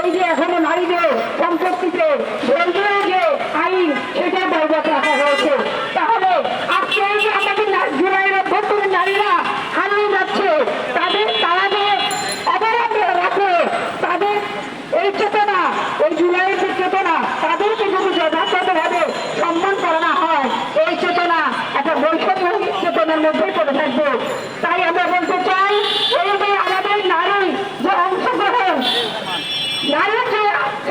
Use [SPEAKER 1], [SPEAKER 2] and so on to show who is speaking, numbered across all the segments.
[SPEAKER 1] এই যে এখনো নারীদের সম্পত্তিতে বন্ধুরা যে আইন সেটা বলবৎ রাখা হয়েছে। তাহলে আজকে এই যে আমাদের জুলাইয়ের অভ্যন্তরে নারীরা হারিয়ে যাচ্ছে, তারা যে অবরোধ রাখে, তাদের এই চেতনা, এই জুলাইয়ের যে চেতনা, তাদেরকে যদি যথাযথভাবে সম্মান করা না হয়, এই চেতনা একটা বৈষম্য চেতনার মধ্যেই পড়ে থাকবে। তাই আমরা বলতে চাই, এই যে আমাদের নারী যে অংশগ্রহণ, নারীর যে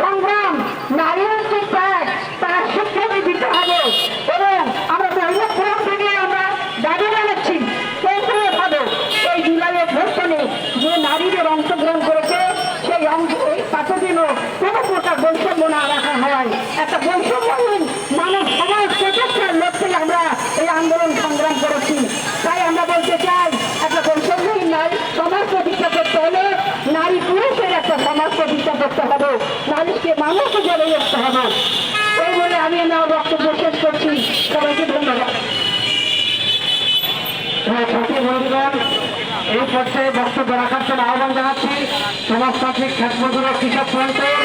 [SPEAKER 1] সংগ্রাম, নারীর যে ত্যাগ, তার শিক্ষাকে দিতে হবে। এবং আমরা মহিলা ফোরাম থেকে আমরা দাবি জানাচ্ছি, কেন্দ্রীয়ভাবে এই জুলাইয়ের অভ্যন্তরে যে নারীদের অংশগ্রহণ করেছে, সেই তাতে যেন কোনো প্রকার বৈষম্য না রাখা হয়। একটা বৈষম্যহীন মানব সমাজ প্রতিষ্ঠার লক্ষ্যে আমরা এই আন্দোলন সংগ্রাম করেছি। তাই আমরা বলতে চাই, একটা বৈষম্যহীন সমাজ প্রতিষ্ঠা করতে হলে নারী পুরুষের একটা সমাজ প্রতিষ্ঠা করতে হবে, নারীকে মানুষ হিসেবে দেখতে হবে। এই বলে আমি আমার বক্তব্য শেষ করছি। সবাইকে ধন্যবাদ।
[SPEAKER 2] বন্ধুগণ, এই পর্যায়ে বক্তব্য রাখার জন্য আহ্বান জানাচ্ছি সমাজতান্ত্রিক খ্যাত মজুর কৃষক ফ্রন্টের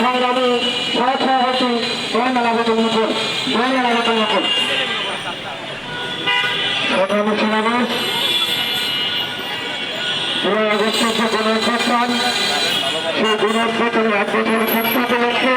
[SPEAKER 2] সংগ্রামী সহসভাপতি সংগ্রামী সমাবেশ 16 আগস্ট যে গণঅভ্যুত্থান, সেই গণঅভ্যুত্থানের 1 বছরের ক্ষেত্রে